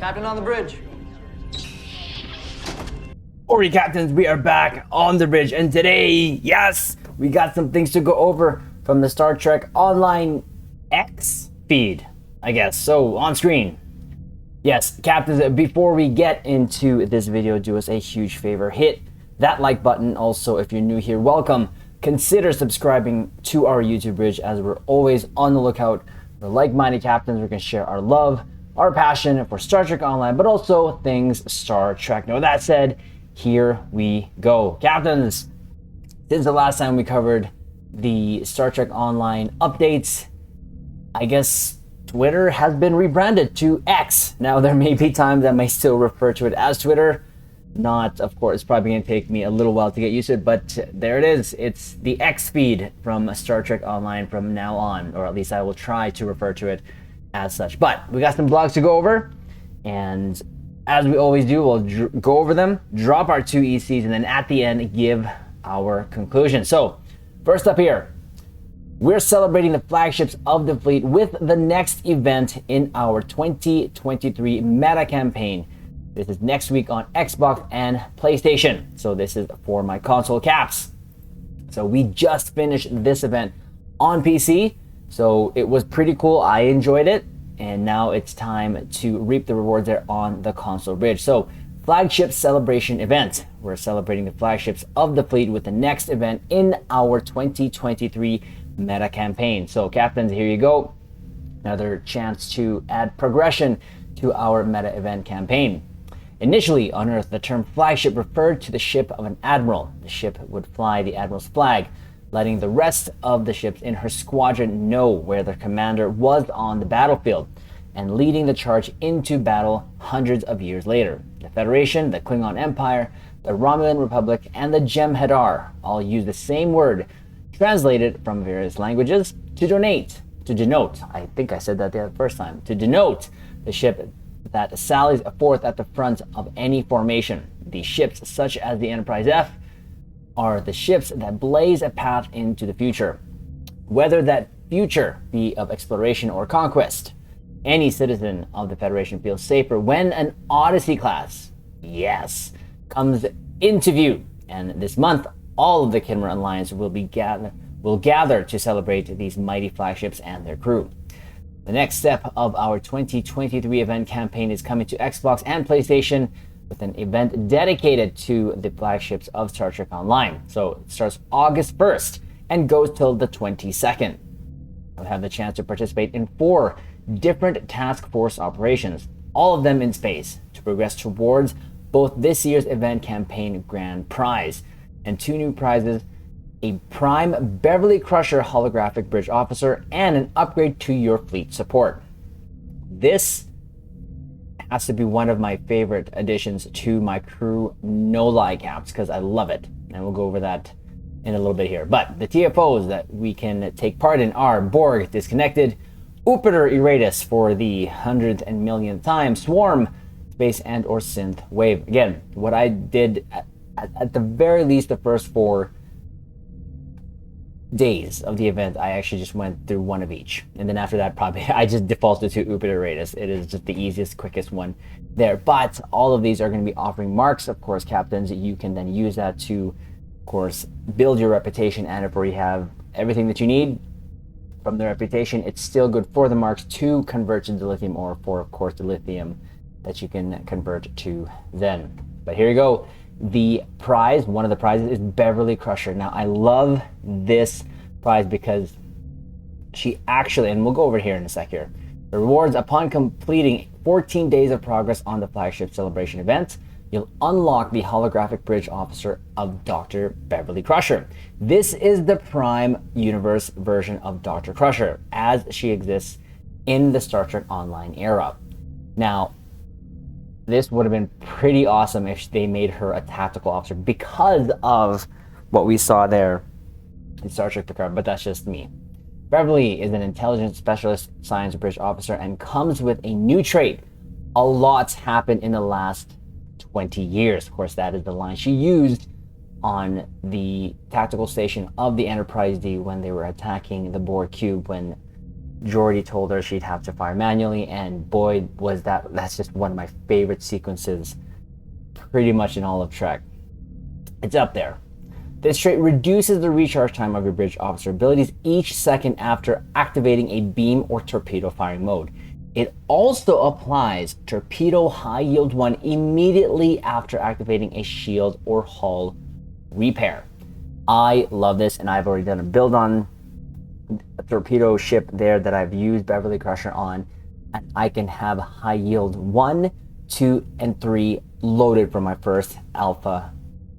Captain on the bridge. Alright, captains, we are back on the bridge, and today, yes, we got some things to go over from the Star Trek Online X feed, I guess. So, on screen. Yes, captains, before we get into this video, do us a huge favor. Hit that like button. Also, if you're new here, welcome. Consider subscribing to our YouTube bridge, as we're always on the lookout for like-minded captains. We're going to share our love, our passion for Star Trek Online, but also things Star Trek. Now, with that said, here we go. Captains, since the last time we covered the Star Trek Online updates, I guess Twitter has been rebranded to X. Now, there may be times I may still refer to it as Twitter. Not, of course, it's probably going to take me a little while to get used to it, but there it is. It's the X feed from Star Trek Online from now on, or at least I will try to refer to it as such. But we got some blogs to go over, and as we always do, we'll go over them, drop our 2 ECs, and then at the end, give our conclusion. So, first up here, we're celebrating the flagships of the fleet with the next event in our 2023 meta campaign. This is next week on Xbox and PlayStation. So this is for my console caps. So we just finished this event on PC. So it was pretty cool. I enjoyed it. And now it's time to reap the rewards there on the console bridge. So, flagship celebration event. We're celebrating the flagships of the fleet with the next event in our 2023 meta campaign. So, captains, here you go. Another chance to add progression to our meta event campaign. Initially on Earth, the term flagship referred to the ship of an admiral. The ship would fly the admiral's flag, letting the rest of the ships in her squadron know where their commander was on the battlefield, and leading the charge into battle hundreds of years later. The Federation, the Klingon Empire, the Romulan Republic, and the Jem'Hadar all use the same word, translated from various languages, to denote, I think I said that the first time, to denote the ship that sallies forth at the front of any formation. The ships, such as the Enterprise F, are the ships that blaze a path into the future, whether that future be of exploration or conquest. Any citizen of the Federation feels safer when an Odyssey class, yes, comes into view. And this month, all of the Khimera Alliance will gather to celebrate these mighty flagships and their crew. The next step of our 2023 event campaign is coming to Xbox and PlayStation, with an event dedicated to the flagships of Star Trek Online. So it starts August 1st and goes till the 22nd. You'll have the chance to participate in 4 different task force operations, all of them in space, to progress towards both this year's event campaign grand prize and 2 new prizes: a Prime Beverly Crusher holographic bridge officer and an upgrade to your fleet support. This has to be one of my favorite additions to my crew, no lie, caps, because I love it. And we'll go over that in a little bit here. But the TFOs that we can take part in are Borg Disconnected, Upiter Iratus for the 100th and millionth time, Swarm, Space and or Synth Wave. Again, what I did at the very least the first 4 days of the event, I actually just went through 1 of each, and then after that probably I just defaulted to Upiter Iratus. It is just the easiest, quickest one there. But all of these are going to be offering marks, of course, captains. You can then use that to, of course, build your reputation, and if you have everything that you need from the reputation, it's still good for the marks to convert to dilithium, or for, of course, the lithium that you can convert to then. But here you go. The prize, one of the prizes, is Beverly Crusher. Now, I love this prize because she actually, and we'll go over here in a sec here, the rewards upon completing 14 days of progress on the flagship celebration event, you'll unlock the holographic bridge officer of Dr. Beverly Crusher. This is the Prime Universe version of Dr. Crusher, as she exists in the Star Trek Online era. Now, this would have been pretty awesome if they made her a tactical officer, because of what we saw there in Star Trek Picard, but that's just me. Beverly is an intelligence specialist science bridge officer and comes with a new trait. A lot's happened in the last 20 years. Of course, that is the line she used on the tactical station of the Enterprise D when they were attacking the Borg cube, when Geordi told her she'd have to fire manually, and boy, that's just one of my favorite sequences pretty much in all of Trek. It's up there. This trait reduces the recharge time of your bridge officer abilities each second after activating a beam or torpedo firing mode. It also applies Torpedo High Yield 1 immediately after activating a shield or hull repair. I love this, and I've already done a build on a torpedo ship there that I've used Beverly Crusher on, and I can have High Yield 1, 2, and 3 loaded for my first Alpha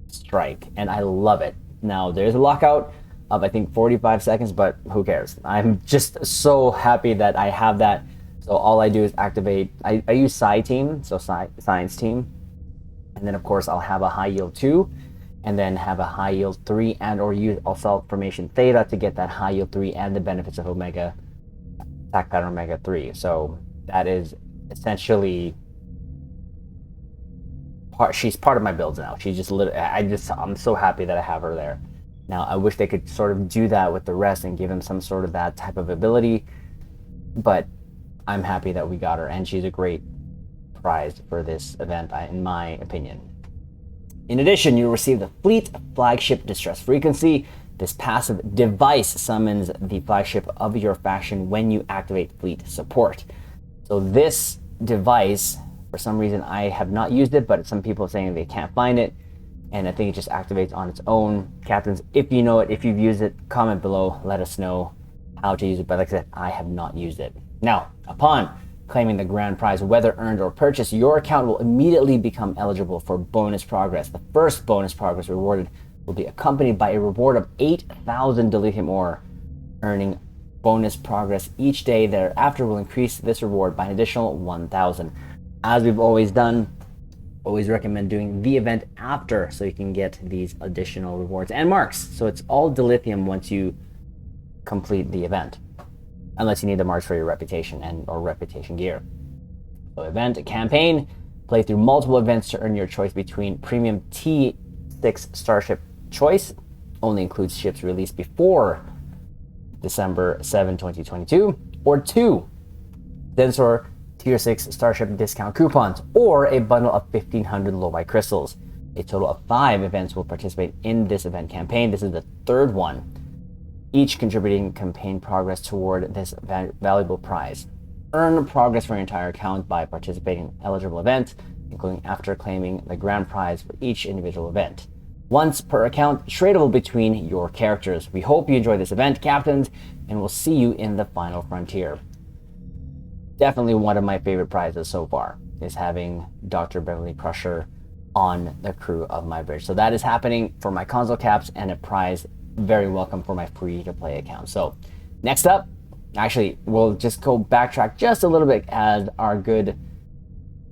strike, and I love it. Now, there's a lockout of, I think, 45 seconds, but who cares? I'm just so happy that I have that. So all I do is activate, I use Psi Team, so Science Team, and then of course I'll have a High Yield 2, and then have a High Yield 3, and or use Assault Formation Theta to get that High Yield 3 and the benefits of Omega, Attack Pattern Omega 3. So that is essentially, she's part of my builds now. She's just I'm so happy that I have her there. Now I wish they could sort of do that with the rest and give them some sort of that type of ability, but I'm happy that we got her, and she's a great prize for this event, in my opinion. In addition, you'll receive the Fleet Flagship Distress Frequency. This passive device summons the flagship of your faction when you activate Fleet Support. So this device, for some reason I have not used it, but some people are saying they can't find it, and I think it just activates on its own. Captains, if you know it, if you've used it, comment below, let us know how to use it, but like I said, I have not used it. Now, upon claiming the grand prize, whether earned or purchased, your account will immediately become eligible for bonus progress. The first bonus progress rewarded will be accompanied by a reward of 8,000 dilithium ore. Earning bonus progress each day thereafter will increase this reward by an additional 1,000. As we've always done, always recommend doing the event after so you can get these additional rewards and marks. So it's all dilithium once you complete the event, unless you need the marks for your reputation and or reputation gear. So event campaign, play through multiple events to earn your choice between premium T6 starship choice, only includes ships released before December 7, 2022, or 2 Densor Tier 6 starship discount coupons, or a bundle of 1,500 Lobi crystals. A total of 5 events will participate in this event campaign. This is the third one, each contributing campaign progress toward this valuable prize. Earn progress for your entire account by participating in eligible events, including after claiming the grand prize for each individual event. Once per account, tradable between your characters. We hope you enjoy this event, captains, and we'll see you in the final frontier. Definitely one of my favorite prizes so far is having Dr. Beverly Crusher on the crew of my bridge. So that is happening for my console caps, and a prize very welcome for my free-to-play account. So next up, actually, we'll just go backtrack just a little bit as our good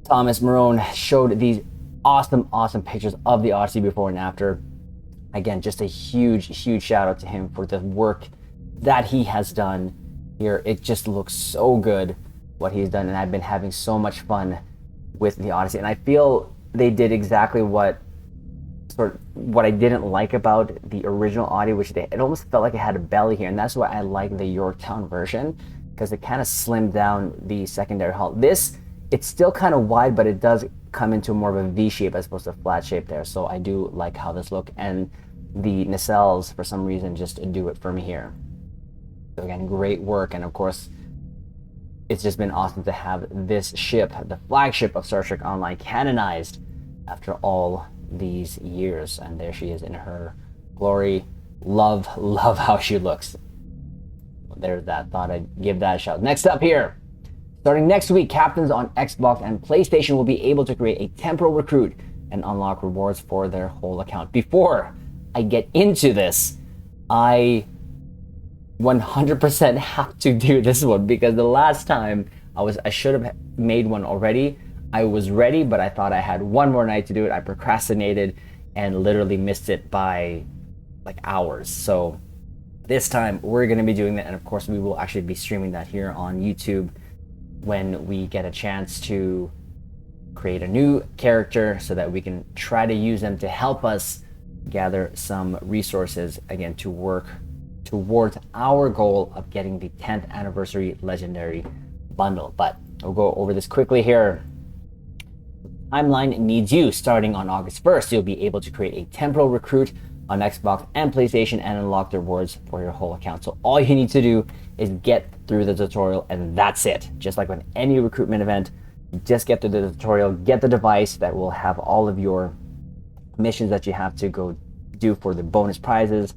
Thomas Marone showed these awesome pictures of the Odyssey before and after. Again, just a huge shout out to him for the work that he has done here. It just looks so good what he's done, and I've been having so much fun with the Odyssey, and I feel they did exactly what I didn't like about the original Audi, which it almost felt like it had a belly here, and that's why I like the Yorktown version, because it kind of slimmed down the secondary hull. This, it's still kind of wide, but it does come into more of a V shape as opposed to a flat shape there, so I do like how this look, and the nacelles for some reason just do it for me here. So again, great work, and of course it's just been awesome to have this ship, the flagship of Star Trek Online, canonized after all these years, and there she is in her glory. Love how she looks. There's that, thought I'd give that a shout. Next up here, starting next week, captains on Xbox and PlayStation will be able to create a temporal recruit and unlock rewards for their whole account. Before I get into this, I 100% have to do this one, because the last time I should have made one already. I was ready, but I thought I had one more night to do it. I procrastinated and literally missed it by like hours. So this time we're going to be doing that, and of course we will actually be streaming that here on YouTube when we get a chance to create a new character so that we can try to use them to help us gather some resources again to work towards our goal of getting the 10th anniversary legendary bundle. But we'll go over this quickly here. Timeline needs you. Starting on August 1st, you'll be able to create a temporal recruit on Xbox and PlayStation and unlock the rewards for your whole account. So all you need to do is get through the tutorial and that's it. Just like with any recruitment event, just get through the tutorial, get the device that will have all of your missions that you have to go do for the bonus prizes,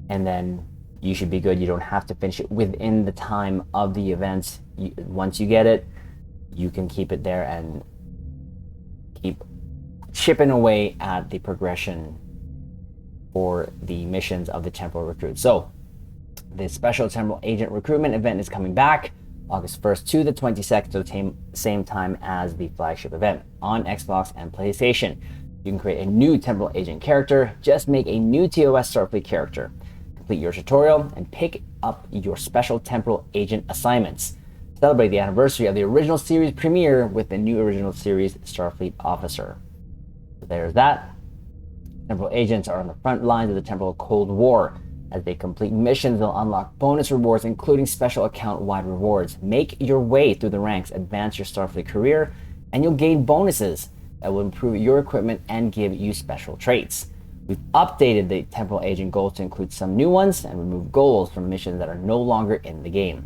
and then you should be good. You don't have to finish it within the time of the events. Once you get it, you can keep it there and keep chipping away at the progression for the missions of the temporal recruit. So the special temporal agent recruitment event is coming back August 1st to the 22nd, to the same time as the flagship event on Xbox and PlayStation. You can create a new temporal agent character. Just make a new TOS Starfleet character, complete your tutorial, and pick up your special temporal agent assignments. Celebrate the anniversary of the original series premiere with the new original series Starfleet officer. So there's that. Temporal agents are on the front lines of the temporal Cold War. As they complete missions, they'll unlock bonus rewards, including special account-wide rewards. Make your way through the ranks, advance your Starfleet career, and you'll gain bonuses that will improve your equipment and give you special traits. We've updated the temporal agent goals to include some new ones and remove goals from missions that are no longer in the game.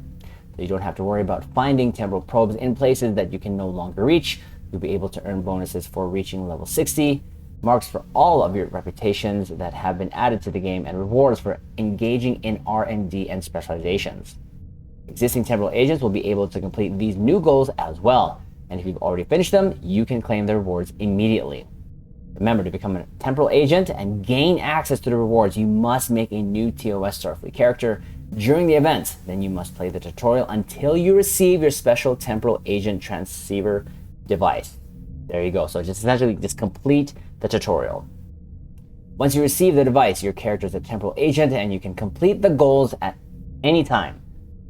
So you don't have to worry about finding temporal probes in places that you can no longer reach. You'll be able to earn bonuses for reaching level 60, marks for all of your reputations that have been added to the game, and rewards for engaging in R&D and specializations. Existing temporal agents will be able to complete these new goals as well, and if you've already finished them, you can claim the rewards immediately. Remember, to become a temporal agent and gain access to the rewards, you must make a new TOS Starfleet character during the event. Then you must play the tutorial until you receive your special temporal agent transceiver device. There you go. So just essentially just complete the tutorial. Once you receive the device, your character is a temporal agent and you can complete the goals at any time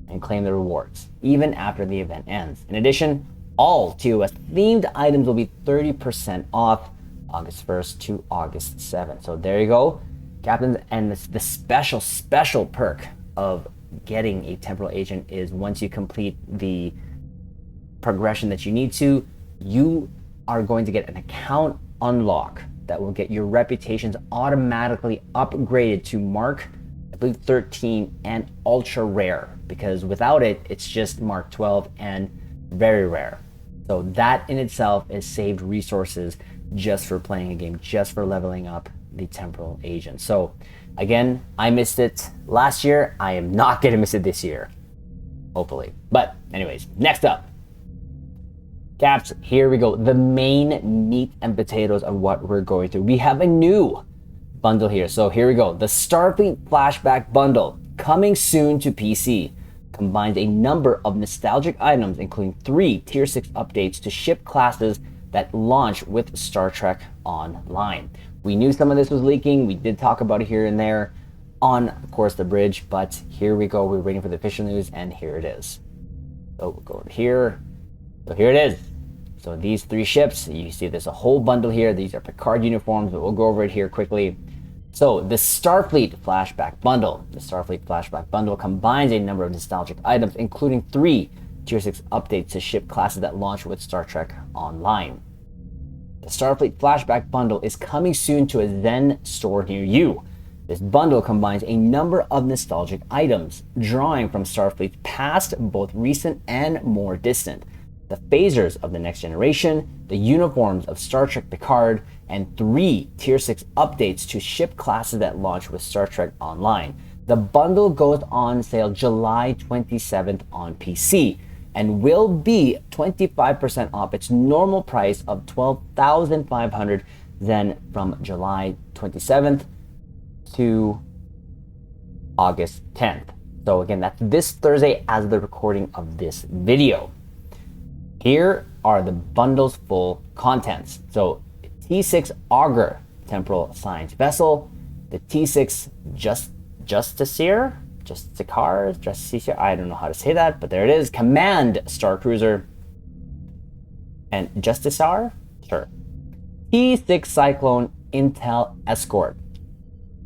and claim the rewards, even after the event ends. In addition, all TOS themed items will be 30% off August 1st to August 7th. So there you go, captains. And the special perk of getting a temporal agent is once you complete the progression that you need to, you are going to get an account unlock that will get your reputations automatically upgraded to Mark, I believe 13 and ultra rare, because without it, it's just Mark 12 and very rare. So that in itself is saved resources just for playing a game, just for leveling up the temporal agent. So again, I missed it last year. I am not gonna miss it this year, hopefully. But anyways, next up, Caps, here we go. The main meat and potatoes of what we're going through. We have a new bundle here. So here we go. The Starfleet Flashback bundle, coming soon to PC, combines a number of nostalgic items, including 3 Tier 6 updates to ship classes that launch with Star Trek Online. We knew some of this was leaking. We did talk about it here and there on, of course, the bridge, but here we go. We're waiting for the official news, and here it is. So we'll go over here. So here it is. So these 3 ships, you see there's a whole bundle here. These are Picard uniforms, but we'll go over it here quickly. So the Starfleet Flashback bundle. The Starfleet Flashback bundle combines a number of nostalgic items, including 3 Tier 6 updates to ship classes that launch with Star Trek Online. The Starfleet Flashback bundle is coming soon to a Zen store near you. This bundle combines a number of nostalgic items, drawing from Starfleet's past, both recent and more distant. The phasers of the Next Generation, the uniforms of Star Trek Picard, and 3 Tier 6 updates to ship classes that launch with Star Trek Online. The bundle goes on sale July 27th on PC and will be 25% off its normal price of $12,500, then from July 27th to August 10th. So again, that's this Thursday as the recording of this video. Here are the bundle's full contents. So T6 Augur Temporal Science Vessel, the T6 Justicar, I don't know how to say that, but there it is. Command Star Cruiser and Justicar, sure. T6 Cyclone Intel Escort,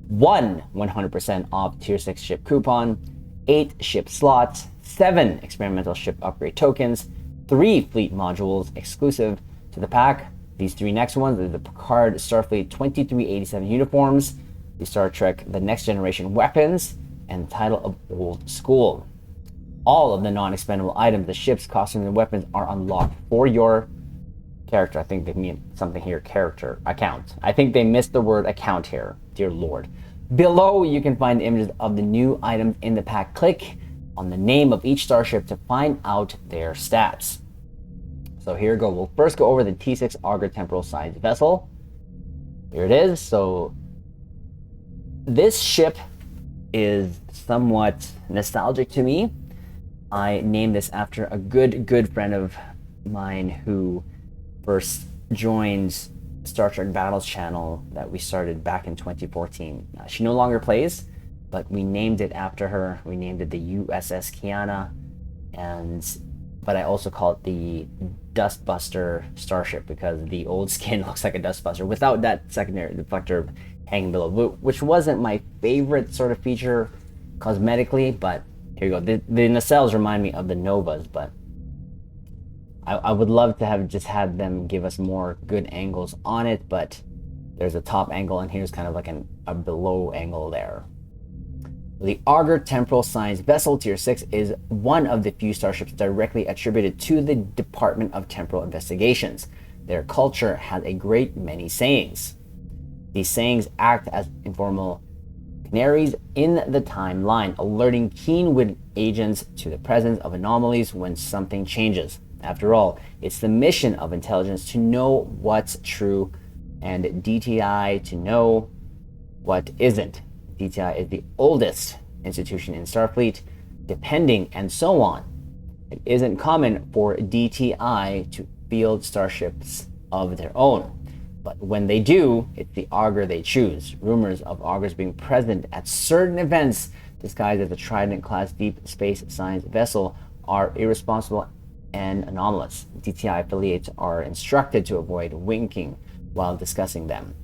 one 100% off Tier 6 ship coupon, 8 ship slots, 7 experimental ship upgrade tokens, 3 fleet modules exclusive to the pack. These 3 next ones are the Picard Starfleet 2387 uniforms, the Star Trek The Next Generation weapons, and the title of Old School. All of the non-expendable items, the ships, costumes, and weapons are unlocked for your character. I think they mean something here, character, account. I think they missed the word account here, dear Lord. Below, you can find images of the new items in the pack. Click on the name of each starship to find out their stats. So here we go. We'll first go over the T6 Augur Temporal Science Vessel. Here it is. So this ship is somewhat nostalgic to me. I named this after a good friend of mine who first joined Star Trek Battles channel that we started back in 2014. She no longer plays, but we named it after her. We named it the USS Kiana, but I also call it the Dustbuster Starship because the old skin looks like a Dustbuster without that secondary deflector hanging below, which wasn't my favorite sort of feature cosmetically, but here you go. The nacelles remind me of the Novas, but I would love to have just had them give us more good angles on it, but there's a top angle and here's kind of like a below angle there. The Augur Temporal Science Vessel Tier 6 is one of the few starships directly attributed to the Department of Temporal Investigations. Their culture has a great many sayings. These sayings act as informal canaries in the timeline, alerting keen-witted agents to the presence of anomalies when something changes. After all, it's the mission of intelligence to know what's true and DTI to know what isn't. DTI is the oldest institution in Starfleet, depending and so on. It isn't common for DTI to field starships of their own, but when they do, it's the Augur they choose. Rumors of Augurs being present at certain events disguised as a Trident-class deep space science vessel are irresponsible and anomalous. DTI affiliates are instructed to avoid winking while discussing them.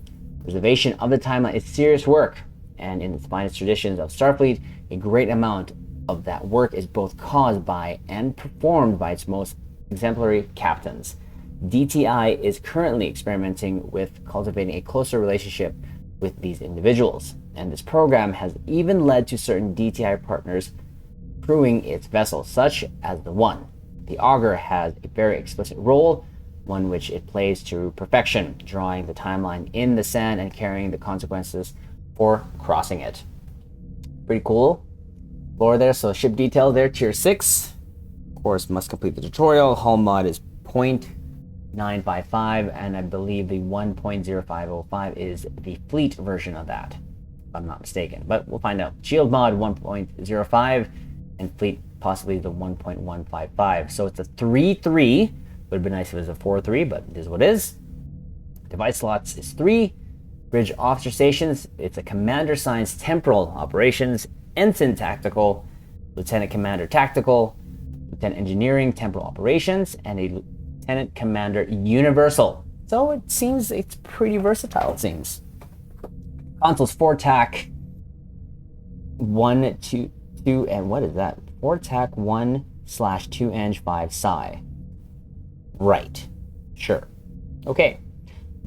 Preservation of the timeline is serious work, and in the finest traditions of Starfleet, a great amount of that work is both caused by and performed by its most exemplary captains. DTI is currently experimenting with cultivating a closer relationship with these individuals, and this program has even led to certain DTI partners crewing its vessels, such as the One. The Augur has a very explicit role, one which it plays to perfection, drawing the timeline in the sand and carrying the consequences for crossing it. Pretty cool lore there. So ship details there, Tier 6. Of course, must complete the tutorial. Hull mod is 0.955, and I believe the 1.0505 is the fleet version of that, if I'm not mistaken. But we'll find out. Shield mod 1.05, and fleet possibly the 1.155. So it's a 3-3. Would have been nice if it was a 4-3, but it is what it is. Device slots is 3. Bridge officer stations, it's a Commander Science Temporal Operations, Ensign Tactical, Lieutenant Commander Tactical, Lieutenant Engineering Temporal Operations, and a Lieutenant Commander Universal. So it seems it's pretty versatile, it seems. Consoles 4TAC 1, 2, and what is that? 4TAC 1/2 5 psi. Right. Sure. Okay.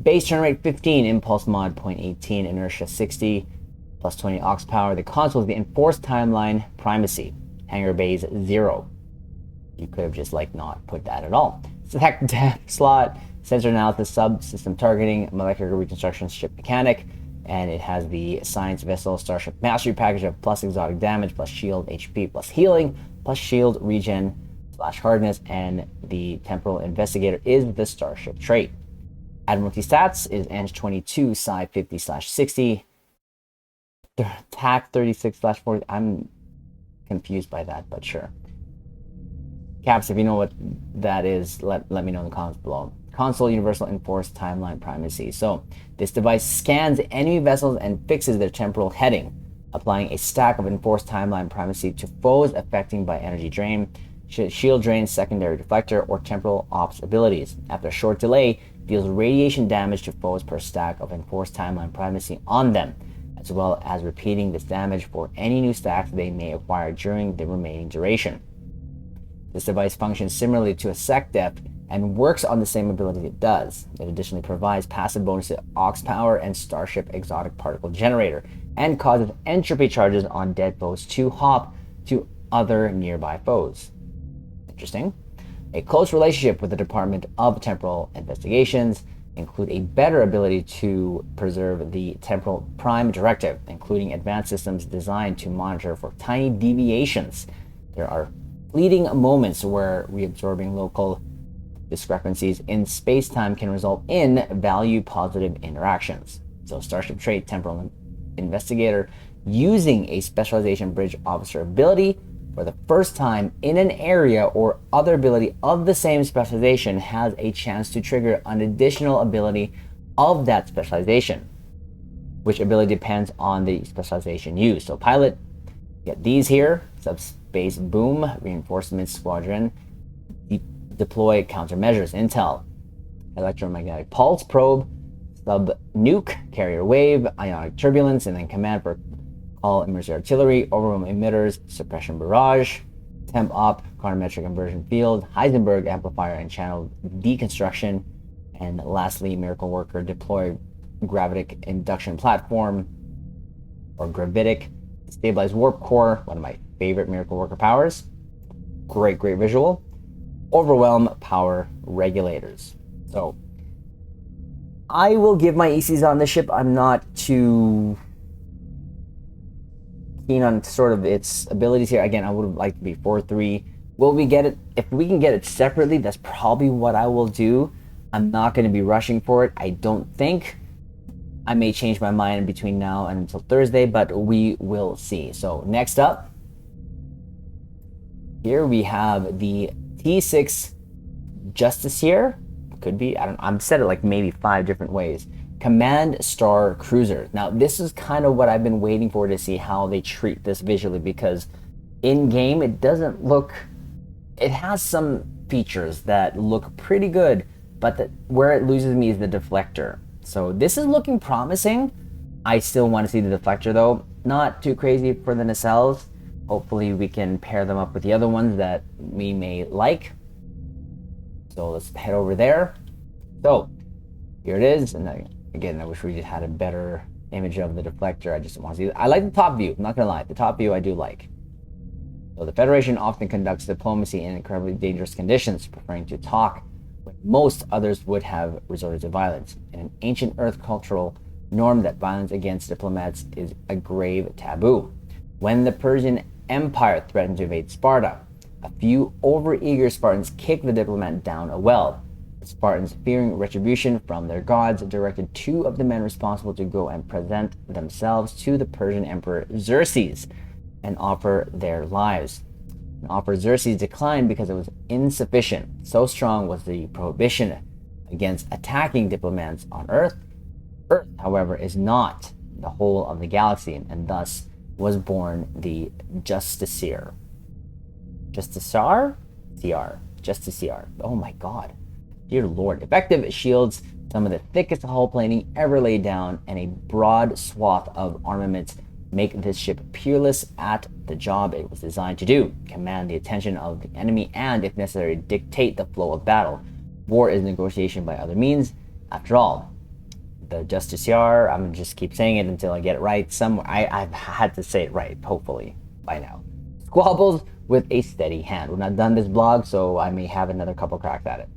Base turn rate 15, impulse mod 0.18, inertia 60, plus 20 aux power. The console is the enforced timeline primacy. Hangar bays 0. You could have just not put that at all. Select depth slot, sensor analysis, subsystem targeting, molecular reconstruction, ship mechanic, and it has the science vessel starship mastery package of plus exotic damage, plus shield HP, plus healing, plus shield regen / hardness, and the temporal investigator is the starship trait. Admiralty stats is Eng 22, Psi 50/60, TAC 36/40. I'm confused by that, but sure. Caps, if you know what that is, let me know in the comments below. Console Universal Enforced Timeline Primacy. So this device scans enemy vessels and fixes their temporal heading, applying a stack of enforced timeline primacy to foes affected by energy drain, shield drain, secondary deflector, or temporal ops abilities. After a short delay, deals radiation damage to foes per stack of enforced timeline primacy on them. as well as repeating this damage for any new stacks they may acquire during the remaining duration. This device functions similarly to a sec def and works on the same ability it does. It additionally provides passive bonus to aux power and Starship exotic particle generator, and causes entropy charges on dead foes to hop to other nearby foes. Interesting. A close relationship with the Department of Temporal Investigations include a better ability to preserve the Temporal Prime Directive, including advanced systems designed to monitor for tiny deviations. There are fleeting moments where reabsorbing local discrepancies in space-time can result in value-positive interactions. So Starship trait Temporal Investigator, using a Specialization Bridge Officer ability for the first time in an area or other ability of the same specialization, has a chance to trigger an additional ability of that specialization, which ability depends on the specialization used. So Pilot, get these here: Subspace Boom, Reinforcement Squadron, Deploy Countermeasures, Intel, Electromagnetic Pulse Probe, Sub Nuke, Carrier Wave, Ionic Turbulence, and then Command for All Emergency Artillery, Overwhelm Emitters, Suppression Barrage, Temp Op, Chronometric Inversion Field, Heisenberg Amplifier and Channel Deconstruction, and lastly, Miracle Worker, Deploy Gravitic Induction Platform, or Gravitic, Stabilize Warp Core, one of my favorite Miracle Worker powers. Great visual. Overwhelm Power Regulators. So I will give my ECs on this ship. I'm not too keen on sort of its abilities here. Again, I would have liked to be 4-3. Will we get it? If we can get it separately, that's probably what I will do. I'm not going to be rushing for it, I don't think. I may change my mind between now and until Thursday, but we will see. So next up, here we have the T6 Justiciar. Could be, I don't know, I've said it like maybe 5 different ways. Command Star Cruiser. Now this is kind of what I've been waiting for, to see how they treat this visually, because in game it doesn't look, it has some features that look pretty good, but where it loses me is the deflector. So this is looking promising. I still want to see the deflector though. Not too crazy for the nacelles. Hopefully we can pair them up with the other ones that we may like. So let's head over there. So here it is. And again, I wish we just had a better image of the deflector. I just want to see. I like the top view. I'm not going to lie. The top view I do like. So the Federation often conducts diplomacy in incredibly dangerous conditions, preferring to talk when most others would have resorted to violence. In an ancient Earth cultural norm that violence against diplomats is a grave taboo. When the Persian Empire threatened to invade Sparta, a few overeager Spartans kicked the diplomat down a well. The Spartans, fearing retribution from their gods, directed 2 of the men responsible to go and present themselves to the Persian Emperor Xerxes and offer their lives. An offer Xerxes declined because it was insufficient. So strong was the prohibition against attacking diplomats on Earth. Earth, however, is not the whole of the galaxy, and thus was born the Justiciar. Justiciar? Justiciar. Oh my god. Dear Lord. Effective shields, some of the thickest hull plating ever laid down, and a broad swath of armaments make this ship peerless at the job it was designed to do: command the attention of the enemy and, if necessary, dictate the flow of battle. War is negotiation by other means. After all, the Justiciar, I'm gonna just keep saying it until I get it right. I've had to say it right, hopefully, by now. Squabbles with a steady hand. We've not done this blog, so I may have another couple cracks at it.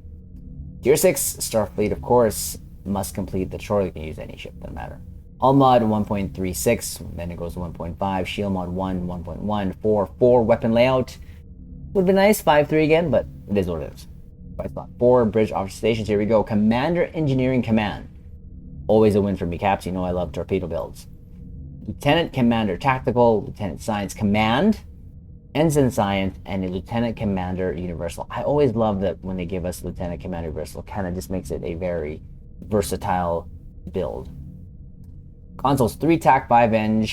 Tier 6, Starfleet, of course, must complete the chore. You can use any ship, doesn't matter. Hull mod 1.36, then it goes to 1.5, shield mod 1, 1.1, 4 weapon layout. Would be nice, 5.3 again, but it is what it is. 4 bridge officer stations, here we go. Commander Engineering Command. Always a win for me, Caps, you know I love torpedo builds. Lieutenant Commander Tactical, Lieutenant Science Command, Ensign Science, and a Lieutenant Commander Universal. I always love that when they give us Lieutenant Commander Universal, kind of just makes it a very versatile build. Consoles 3 TAC, 5 Eng,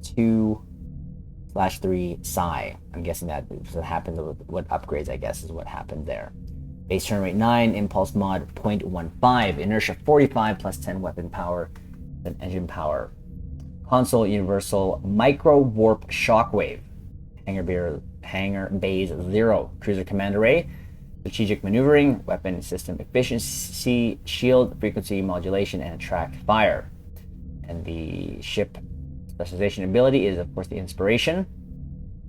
2/3 Psi. I'm guessing that happens with what upgrades, I guess, is what happened there. Base turn rate 9, impulse mod 0.15, inertia 45 plus 10 weapon power, and engine power. Console Universal Micro Warp Shockwave. Hangar Bays 0. Cruiser Command Array. Strategic Maneuvering, Weapon System Efficiency, Shield Frequency Modulation, and Attract Fire. And the ship specialization ability is, of course, the Inspiration.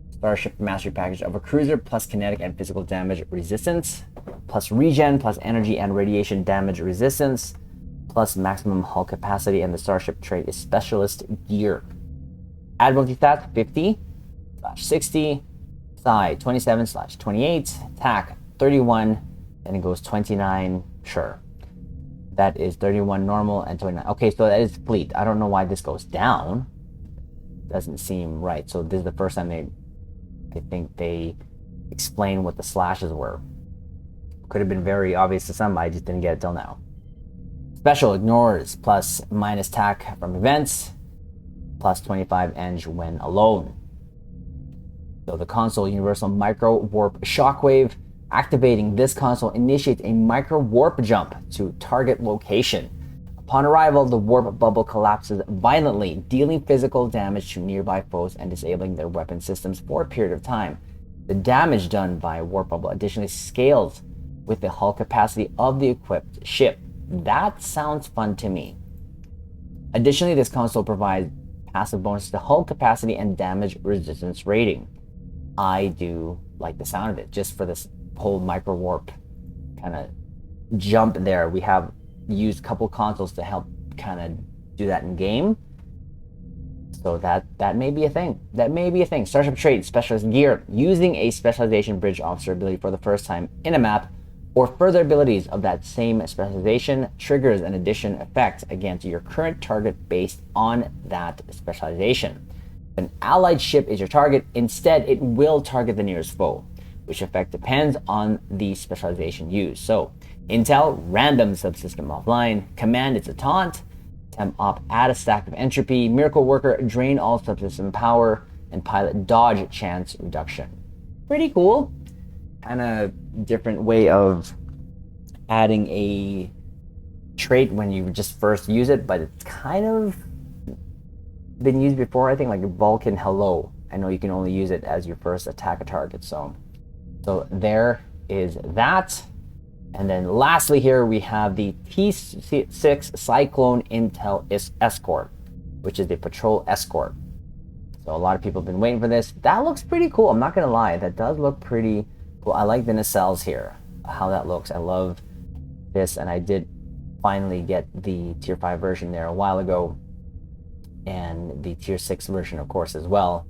Starship Mastery Package of a cruiser, plus kinetic and physical damage resistance, plus regen, plus energy and radiation damage resistance, plus maximum hull capacity, and the Starship trait is Specialist Gear. Admiralty stats 50/60, Psi 27/28, TAC 31, and it goes 29, sure. That is 31 normal and 29. Okay, so that is fleet. I don't know why this goes down. Doesn't seem right. So this is the first time I think they explain what the slashes were. Could have been very obvious to some, I just didn't get it till now. Special ignores plus minus TAC from events, plus 25 eng when alone. So the console Universal Micro Warp Shockwave. Activating this console initiates a micro warp jump to target location. Upon arrival, the warp bubble collapses violently, dealing physical damage to nearby foes and disabling their weapon systems for a period of time. The damage done by a warp bubble additionally scales with the hull capacity of the equipped ship. That sounds fun to me. Additionally, this console provides passive bonuses to hull capacity and damage resistance rating. I do like the sound of it, just for this whole micro warp kind of jump there. We have used a couple consoles to help kind of do that in game. So that may be a thing. That may be a thing. Starship trait, Specialist Gear. Using a Specialization Bridge Officer ability for the first time in a map, or further abilities of that same specialization, triggers an addition effect against your current target based on that specialization. If an allied ship is your target, instead it will target the nearest foe, which effect depends on the specialization used. So, Intel, random subsystem offline. Command, it's a taunt. Temp op, add a stack of entropy. Miracle Worker, drain all subsystem power. And pilot, dodge chance reduction. Pretty cool. Kind of different way of adding a trait when you just first use it, but it's kind of been used before. I think like Vulcan Hello. I know you can only use it as your first attack a target. So there is that. And then lastly here we have the T6 Cyclone Intel Escort, which is the patrol escort. So a lot of people have been waiting for this. That looks pretty cool. I'm not going to lie. That does look pretty cool. I like the nacelles here, how that looks. I love this, and I did finally get the Tier 5 version there a while ago, and the Tier 6 version, of course, as well.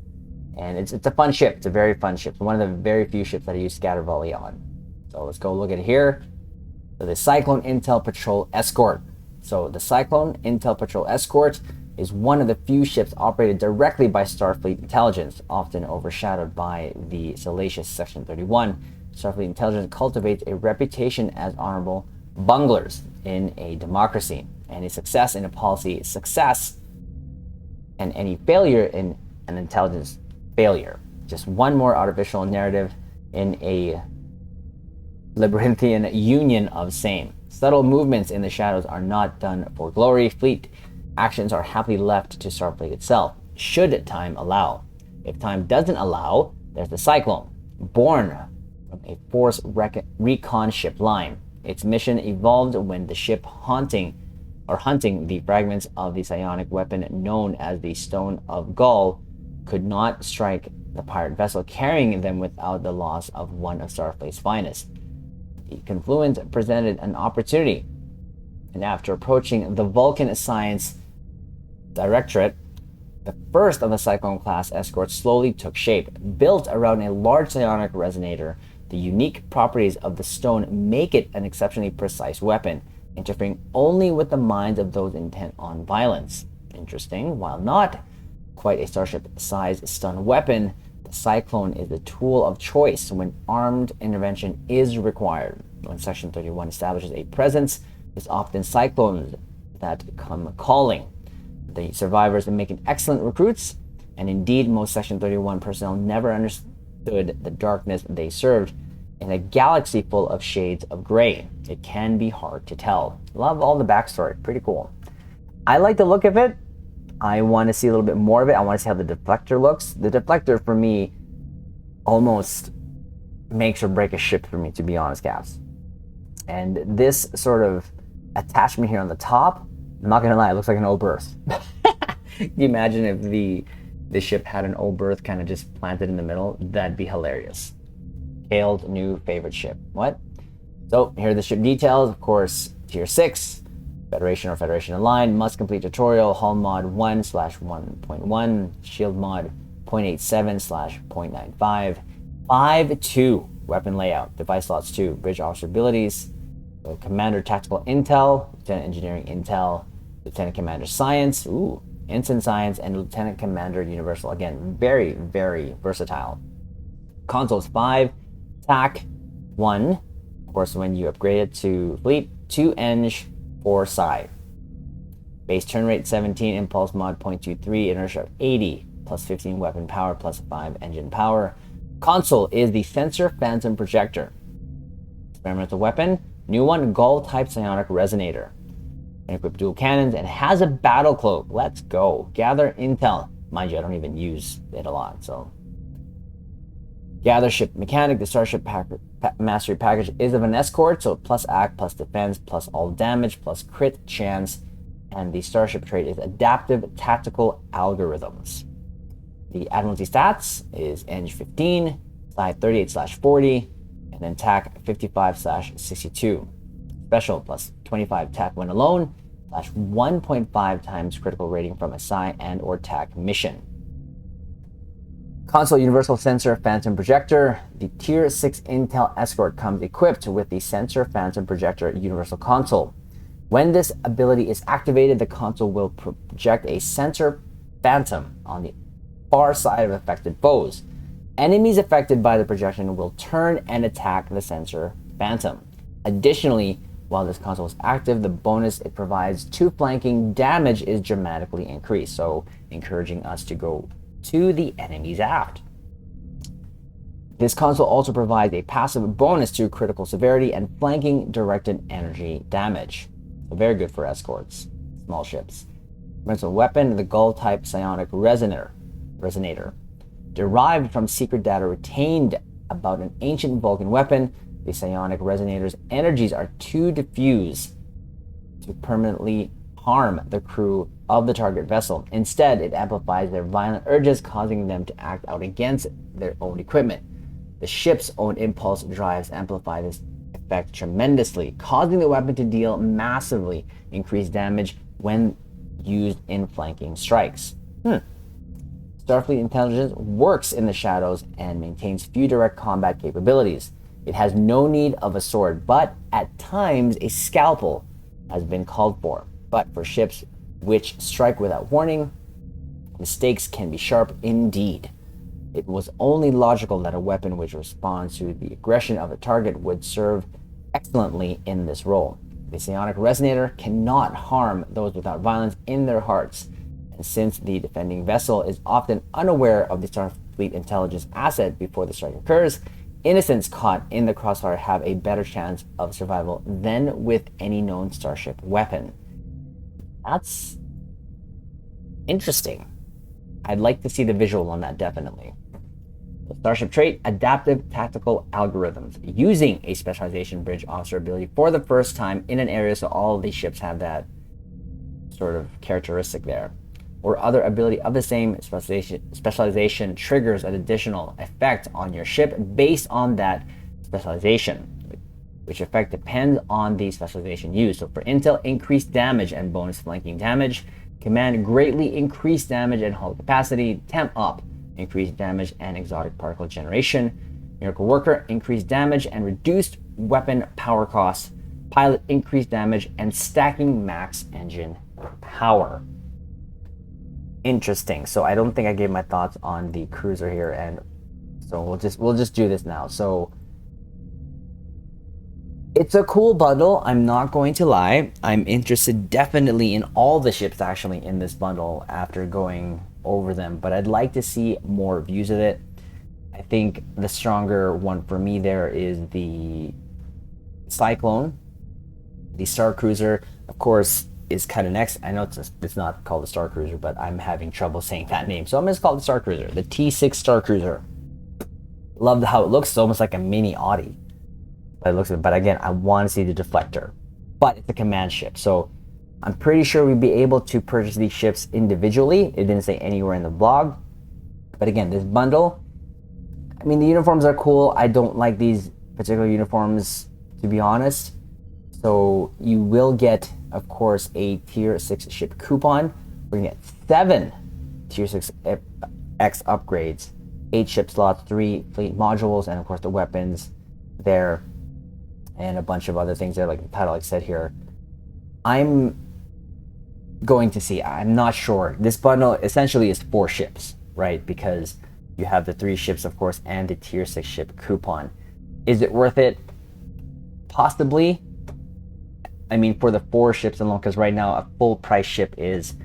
And it's a fun ship. It's a very fun ship. It's one of the very few ships that I use scatter volley on. So let's go look at it here. So the Cyclone Intel Patrol Escort. So the Cyclone Intel Patrol Escort is one of the few ships operated directly by Starfleet Intelligence, often overshadowed by the salacious Section 31. Starfleet Intelligence cultivates a reputation as honorable bunglers in a democracy, and a success in a policy is success, and any failure in an intelligence failure. Just one more artificial narrative in a labyrinthian union of same. Subtle movements in the shadows are not done for glory. Fleet actions are happily left to Starfleet itself, should time allow. If time doesn't allow, there's the Cyclone, born from a Force recon ship line. Its mission evolved when the ship hunting the fragments of the psionic weapon known as the Stone of Gaul could not strike the pirate vessel carrying them without the loss of one of Starfleet's finest. The confluence presented an opportunity, and after approaching the Vulcan Science Directorate, the first of the Cyclone-class escorts slowly took shape. Built around a large psionic resonator, the unique properties of the stone make it an exceptionally precise weapon, interfering only with the minds of those intent on violence. Interesting. While not quite a Starship-sized stun weapon, the Cyclone is the tool of choice when armed intervention is required. When Section 31 establishes a presence, it's often Cyclones that come calling. The survivors make excellent recruits, and indeed most Section 31 personnel never understood the darkness they served. In a galaxy full of shades of gray, it can be hard to tell. Love all the backstory. Pretty cool. I like the look of it. I want to see a little bit more of it. I want to see how the deflector looks. The deflector for me almost makes or break a ship for me, to be honest, Caps. And this sort of attachment here on the top, I'm not gonna lie, it looks like an O berth. Can you imagine if the ship had an O berth kind of just planted in the middle? That'd be hilarious. Kale's new favorite ship. What? So here are the ship details. Of course, tier 6, Federation or Federation Aligned, must complete tutorial, hull mod 1/1.1, shield mod 0.87/0.95, 5.2, weapon layout, device slots 2, bridge officer abilities, so commander tactical intel, lieutenant engineering intel, lieutenant commander science, ensign science, and lieutenant commander universal. Again, very, very versatile. Consoles 5, TAC 1, of course when you upgrade it to fleet, 2 Eng, 4 Psi. Base turn rate 17, impulse mod 0.23, inertia 80, plus 15 weapon power, plus 5 engine power. Console is the sensor phantom projector. Experimental weapon, new one, Gull type psionic resonator. And equipped dual cannons and has a battle cloak. Let's go. Gather intel. Mind you, I don't even use it a lot, so. Gather ship mechanic. The Starship mastery package is of an escort, so plus act, plus defense, plus all damage, plus crit chance. And the Starship trait is adaptive tactical algorithms. The Admiralty stats is Eng 15, Psi 38/40, and then TAC 55/62. Special plus 25 TAC when alone, /1.5 times critical rating from a Psi and or TAC mission. Console Universal Sensor Phantom Projector. The Tier 6 Intel Escort comes equipped with the Sensor Phantom Projector Universal Console. When this ability is activated, the console will project a Sensor Phantom on the far side of affected foes. Enemies affected by the projection will turn and attack the Sensor Phantom. Additionally, while this console is active, the bonus it provides to flanking damage is dramatically increased, so encouraging us to go to the enemy's aft. This console also provides a passive bonus to critical severity and flanking directed energy damage. So very good for escorts, small ships. Experimental weapon, the Gull type psionic resonator. Derived from secret data retained about an ancient Vulcan weapon, the psionic resonator's energies are too diffuse to permanently harm the crew of the target vessel. Instead, it amplifies their violent urges, causing them to act out against their own equipment. The ship's own impulse drives amplify this effect tremendously, causing the weapon to deal massively increased damage when used in flanking strikes. Starfleet intelligence works in the shadows and maintains few direct combat capabilities. It has no need of a sword, but at times a scalpel has been called for. But for ships which strike without warning, the stakes can be sharp indeed. It was only logical that a weapon which responds to the aggression of a target would serve excellently in this role. The psionic resonator cannot harm those without violence in their hearts, and since the defending vessel is often unaware of the Starfleet intelligence asset before the strike occurs, innocents caught in the crossfire have a better chance of survival than with any known Starship weapon. That's interesting. I'd like to see the visual on that, definitely. The Starship trait, adaptive tactical algorithms, using a specialization bridge officer ability for the first time in an area, so all of these ships have that sort of characteristic there. Or other ability of the same specialization triggers an additional effect on your ship based on that specialization, which effect depends on the specialization used. So for intel, increased damage and bonus flanking damage. Command, greatly increased damage and hull capacity. Temp up, increased damage and exotic particle generation. Miracle Worker, increased damage and reduced weapon power costs. Pilot, increased damage and stacking max engine power. Interesting. So I don't think I gave my thoughts on the cruiser here, and so we'll just do this now. So it's a cool bundle, I'm not going to lie. I'm interested definitely in all the ships actually in this bundle after going over them, but I'd like to see more views of it. I think the stronger one for me there is the Cyclone, the Star Cruiser. Of course, is kind of next. I know it's not called the Star Cruiser, but I'm having trouble saying that name. So I'm going to call it the Star Cruiser, the T6 Star Cruiser. Love how it looks. It's almost like a mini Audi. But again, I want to see the deflector. But it's a command ship. So I'm pretty sure we'd be able to purchase these ships individually. It didn't say anywhere in the blog. But again, this bundle, I mean, the uniforms are cool. I don't like these particular uniforms, to be honest. So you will get, of course, a Tier 6 ship coupon. We're going to get 7 Tier 6 X upgrades, 8 ship slots, 3 fleet modules, and of course the weapons there, and a bunch of other things there, like the title I said here. I'm going to see. I'm not sure. This bundle essentially is 4 ships, right? Because you have the 3 ships, of course, and the Tier 6 ship coupon. Is it worth it? Possibly. I mean, for the 4 ships alone, because right now a full price ship is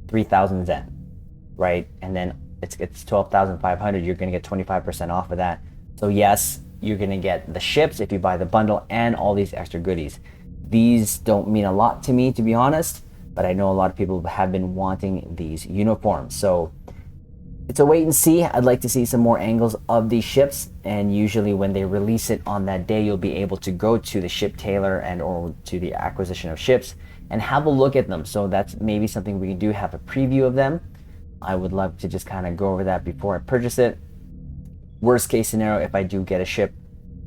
3,000 Zen, right? And then it's 12,500. You're going to get 25% off of that. So yes, you're going to get the ships if you buy the bundle and all these extra goodies. These don't mean a lot to me, to be honest, but I know a lot of people have been wanting these uniforms. So it's a wait and see. I'd like to see some more angles of these ships, and usually when they release it on that day, you'll be able to go to the ship tailor and or to the acquisition of ships and have a look at them. So that's maybe something we can do, have a preview of them. I would love to just kind of go over that before I purchase it. Worst case scenario, if I do get a ship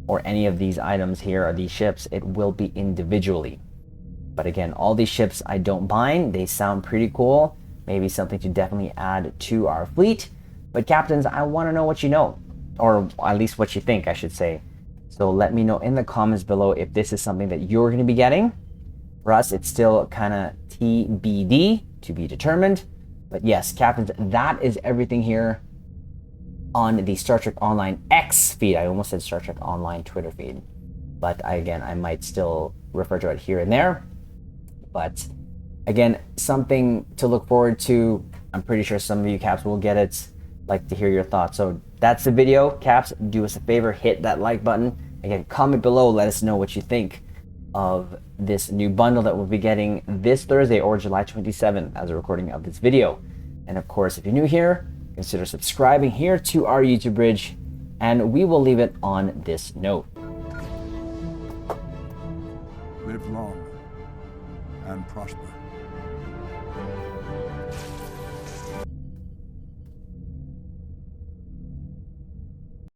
or any of these items here or these ships, it will be individually. But again, all these ships I don't mind. They sound pretty cool. Maybe something to definitely add to our fleet. But captains, I want to know what you know, or at least what you think, I should say. So let me know in the comments below if this is something that you're going to be getting. For us, it's still kind of TBD, to be determined. But yes, captains, that is everything here on the Star Trek Online X feed. I almost said Star Trek Online Twitter feed. But again, I might still refer to it here and there. But again, something to look forward to. I'm pretty sure some of you caps will get it. Like to hear your thoughts. So that's the video. Caps, do us a favor, hit that like button. Again, comment below, let us know what you think of this new bundle that we'll be getting this Thursday, or July 27th, as a recording of this video. And of course, if you're new here, consider subscribing here to our YouTube bridge, and we will leave it on this note. Live long and prosper.